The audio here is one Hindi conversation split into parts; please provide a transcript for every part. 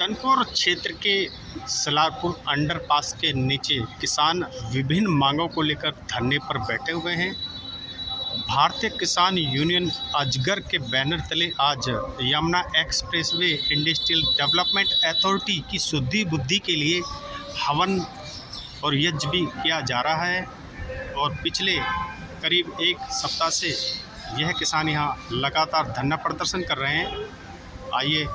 तनपुर क्षेत्र के सलारपुर अंडरपास के नीचे किसान विभिन्न मांगों को लेकर धरने पर बैठे हुए हैं। भारतीय किसान यूनियन अजगर के बैनर तले आज Yamuna expressway industrial development authority की शुद्धि बुद्धि के लिए हवन और यज्ञ भी किया जा रहा है और पिछले करीब एक सप्ताह से यह किसान यहाँ लगातार धरना प्रदर्शन कर रहे हैं। आइए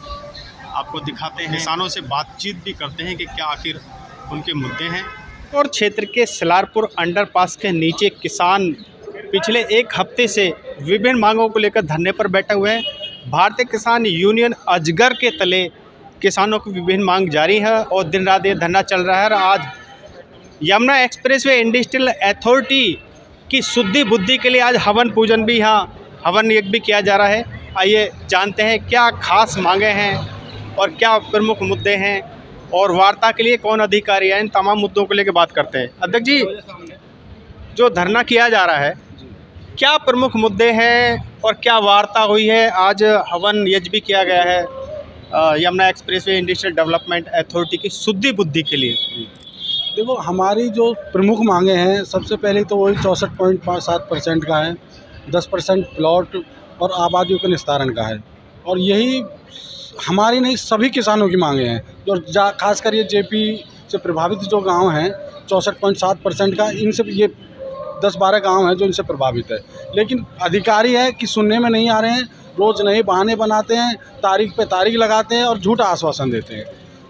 आपको दिखाते हैं, किसानों से बातचीत भी करते हैं कि क्या आखिर उनके मुद्दे हैं। और क्षेत्र के सलारपुर अंडरपास के नीचे किसान पिछले एक हफ्ते से विभिन्न मांगों को लेकर धरने पर बैठे हुए हैं। भारतीय किसान यूनियन अजगर के तले किसानों की विभिन्न मांग जारी है और दिन रात ये धरना चल रहा है। और आज यमुना एक्सप्रेसवे इंडस्ट्रियल अथॉरिटी की शुद्धि बुद्धि के लिए आज हवन पूजन भी, यहाँ हवन यज्ञ भी किया जा रहा है। आइए जानते हैं क्या खास मांगे हैं और क्या प्रमुख मुद्दे हैं और वार्ता के लिए कौन अधिकारी है। इन तमाम मुद्दों को लेकर बात करते हैं। अध्यक्ष जी, जो धरना किया जा रहा है, क्या प्रमुख मुद्दे हैं और क्या वार्ता हुई है? आज हवन यज्ञ भी किया गया है Yamuna expressway industrial development authority की शुद्धि बुद्धि के लिए। देखो, हमारी जो प्रमुख मांगे हैं, सबसे पहले तो वही 64.7% का है, 10% प्लॉट और आबादियों के निस्तारण का है। और यही हमारी नहीं, सभी किसानों की मांगे हैं। जो खासकर ये जेपी से प्रभावित जो गांव हैं, 64.7% का, इनसे ये 10-12 गांव हैं जो इनसे प्रभावित है। लेकिन अधिकारी है कि सुनने में नहीं आ रहे हैं, रोज़ नए बहाने बनाते हैं, तारीख पे तारीख लगाते हैं और झूठा आश्वासन देते हैं।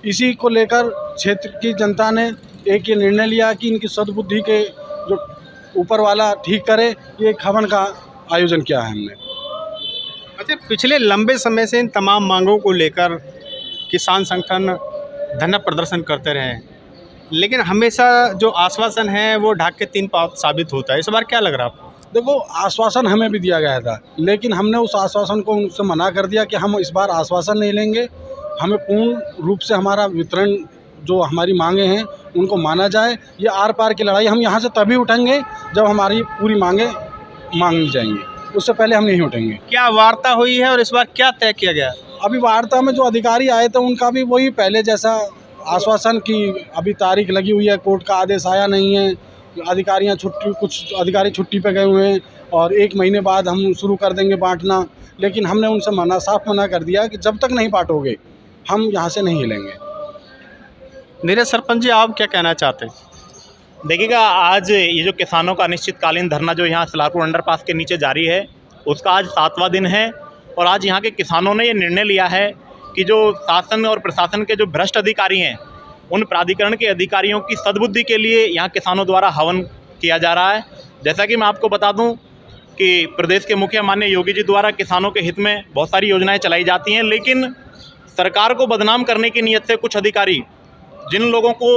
इसी को लेकर क्षेत्र की जनता ने एक ये निर्णय लिया कि इनकी सद्बुद्धि के जो ऊपर वाला ठीक करे, ये एक हवन का आयोजन किया है हमने। अच्छा, पिछले लंबे समय से इन तमाम मांगों को लेकर किसान संगठन धरना प्रदर्शन करते रहे, लेकिन हमेशा जो आश्वासन है वो ढाक के तीन पाँव साबित होता है। इस बार क्या लग रहा है आपको? देखो, आश्वासन हमें भी दिया गया था, लेकिन हमने उस आश्वासन को उनसे मना कर दिया कि हम इस बार आश्वासन नहीं लेंगे। हमें पूर्ण रूप से हमारा वितरण, जो हमारी मांगे हैं उनको माना जाए। ये आर पार की लड़ाई हम यहाँ से तभी उठेंगे जब हमारी पूरी मांगे मांगी जाएंगी, उससे पहले हम नहीं उठेंगे। क्या वार्ता हुई है और इस बार क्या तय किया गया? अभी वार्ता में जो अधिकारी आए थे उनका भी वही पहले जैसा आश्वासन की अभी तारीख लगी हुई है, कोर्ट का आदेश आया नहीं है, अधिकारियां छुट्टी, कुछ अधिकारी छुट्टी पे गए हुए हैं और 1 महीने बाद हम शुरू कर देंगे बांटना। लेकिन हमने उनसे साफ मना कर दिया कि जब तक नहीं बांटोगे हम यहाँ से नहीं हिलेंगे। नीरज सरपंच जी, आप क्या कहना चाहते हैं? देखिएगा, आज ये जो किसानों का अनिश्चितकालीन धरना जो यहाँ सलारपुर अंडरपास के नीचे जारी है, उसका आज 7वां दिन है। और आज यहाँ के किसानों ने ये निर्णय लिया है कि जो शासन और प्रशासन के जो भ्रष्ट अधिकारी हैं, उन प्राधिकरण के अधिकारियों की सद्बुद्धि के लिए यहाँ किसानों द्वारा हवन किया जा रहा है। जैसा कि मैं आपको बता दूं कि प्रदेश के मुखिया माननीय योगी जी द्वारा किसानों के हित में बहुत सारी योजनाएं चलाई जाती हैं, लेकिन सरकार को बदनाम करने की नीयत से कुछ अधिकारी, जिन लोगों को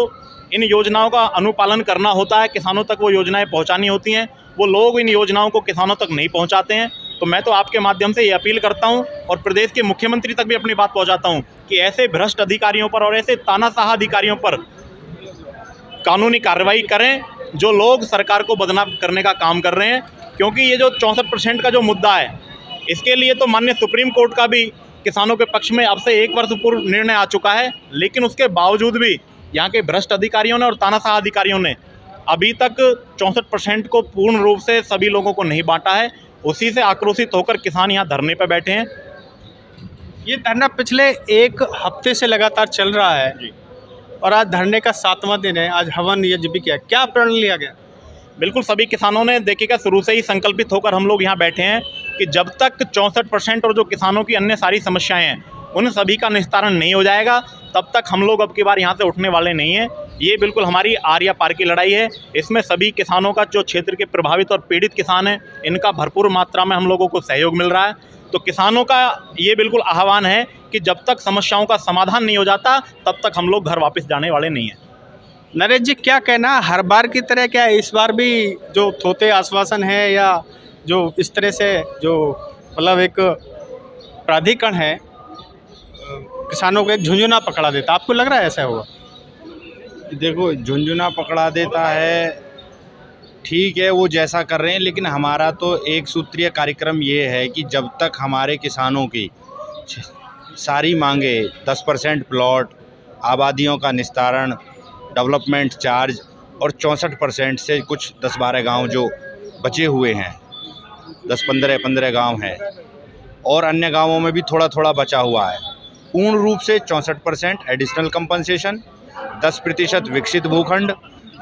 इन योजनाओं का अनुपालन करना होता है, किसानों तक वो योजनाएं पहुंचानी होती हैं, वो लोग इन योजनाओं को किसानों तक नहीं पहुंचाते हैं। तो मैं तो आपके माध्यम से ये अपील करता हूं और प्रदेश के मुख्यमंत्री तक भी अपनी बात पहुंचाता हूं कि ऐसे भ्रष्ट अधिकारियों पर और ऐसे तानाशाह अधिकारियों पर कानूनी कार्रवाई करें जो लोग सरकार को बदनाम करने का काम कर रहे हैं। क्योंकि ये जो 64% का जो मुद्दा है, इसके लिए तो माननीय सुप्रीम कोर्ट का भी किसानों के पक्ष में अब से 1 वर्ष पूर्व निर्णय आ चुका है, लेकिन उसके बावजूद भी यहाँ के भ्रष्ट अधिकारियों ने और तानाशाह अधिकारियों ने अभी तक 64% को पूर्ण रूप से सभी लोगों को नहीं बांटा है। उसी से आक्रोशित होकर किसान यहाँ धरने पर बैठे हैं। ये धरना पिछले एक हफ्ते से लगातार चल रहा है जी, और आज धरने का 7वां दिन है। आज हवन यज्ञ भी किया, क्या प्रण लिया गया? बिल्कुल, सभी किसानों ने देखिएगा शुरू से ही संकल्पित होकर हम लोग यहाँ बैठे हैं कि जब तक 64% और जो किसानों की अन्य सारी समस्याएं हैं उन सभी का निस्तारण नहीं हो जाएगा, तब तक हम लोग अब की बार यहाँ से उठने वाले नहीं हैं। ये बिल्कुल हमारी आर या पार की लड़ाई है। इसमें सभी किसानों का, जो क्षेत्र के प्रभावित और पीड़ित किसान हैं, इनका भरपूर मात्रा में हम लोगों को सहयोग मिल रहा है। तो किसानों का ये बिल्कुल आह्वान है कि जब तक समस्याओं का समाधान नहीं हो जाता, तब तक हम लोग घर वापस जाने वाले नहीं हैं। नरेश जी, क्या कहना, हर बार की तरह क्या इस बार भी जो थोथे आश्वासन है या जो इस तरह से जो मतलब एक प्राधिकरण है किसानों को एक झुंझुना पकड़ा देता, आपको लग रहा है ऐसा होगा? देखो, झुंझुना पकड़ा देता है, ठीक है, वो जैसा कर रहे हैं, लेकिन हमारा तो एक सूत्रीय कार्यक्रम ये है कि जब तक हमारे किसानों की सारी मांगे 10% प्लॉट, आबादियों का निस्तारण, डेवलपमेंट चार्ज और 64% से कुछ 10-12 गांव जो बचे हुए हैं, 10-15 गांव हैं और अन्य गांवों में भी थोड़ा थोड़ा बचा हुआ है, पूर्ण रूप से 64% एडिशनल कंपनसेशन, 10% विकसित भूखंड,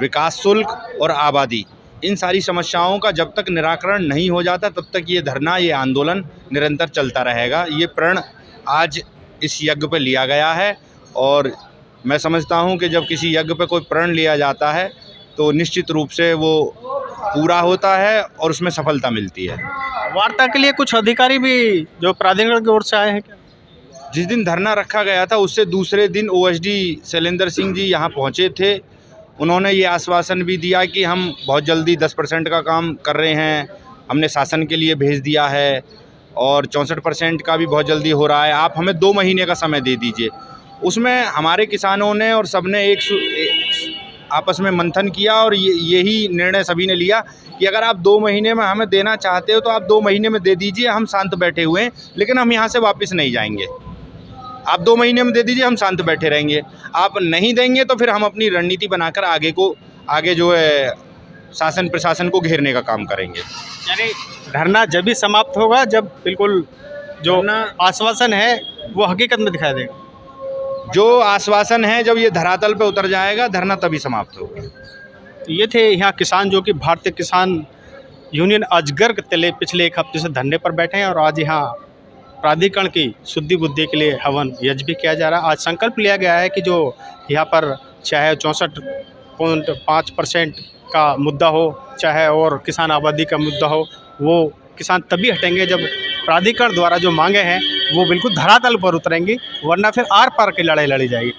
विकास शुल्क और आबादी, इन सारी समस्याओं का जब तक निराकरण नहीं हो जाता तब तक ये धरना, ये आंदोलन निरंतर चलता रहेगा। ये प्रण आज इस यज्ञ पे लिया गया है और मैं समझता हूँ कि जब किसी यज्ञ पे कोई प्रण लिया जाता है तो निश्चित रूप से वो पूरा होता है और उसमें सफलता मिलती है। वार्ता के लिए कुछ अधिकारी भी जो प्राधिकरण की ओर से आए हैं क्या? जिस दिन धरना रखा गया था उससे दूसरे दिन ओएसडी शैलेंद्र सिंह जी यहाँ पहुँचे थे। उन्होंने ये आश्वासन भी दिया कि हम बहुत जल्दी 10% का काम कर रहे हैं, हमने शासन के लिए भेज दिया है और 64% का भी बहुत जल्दी हो रहा है, आप हमें 2 महीने का समय दे दीजिए। उसमें हमारे किसानों ने और सबने आपस में मंथन किया और यही निर्णय सभी ने लिया कि अगर आप 2 महीने में हमें देना चाहते हो तो आप 2 महीने में दे दीजिए, हम शांत बैठे हुए हैं, लेकिन हम यहाँ से वापस नहीं जाएंगे। आप 2 महीने में दे दीजिए, हम शांत बैठे रहेंगे। आप नहीं देंगे तो फिर हम अपनी रणनीति बनाकर आगे जो है शासन प्रशासन को घेरने का काम करेंगे। यानी धरना जब भी समाप्त होगा जब बिल्कुल जो आश्वासन है वो हकीकत में दिखाई देगा। जो आश्वासन है जब ये धरातल पे उतर जाएगा, धरना तभी समाप्त होगा। ये थे यहाँ किसान जो कि भारतीय किसान यूनियन अजगर के तले पिछले 1 हफ्ते से धरने पर बैठे हैं और आज यहाँ प्राधिकरण की शुद्धि बुद्धि के लिए हवन यज्ञ भी किया जा रहा है। आज संकल्प लिया गया है कि जो यहाँ पर चाहे 64.5% का मुद्दा हो, चाहे और किसान आबादी का मुद्दा हो, वो किसान तभी हटेंगे जब प्राधिकरण द्वारा जो मांगे हैं वो बिल्कुल धरातल पर उतरेंगी, वरना फिर आर पार की लड़ाई लड़ी जाएगी।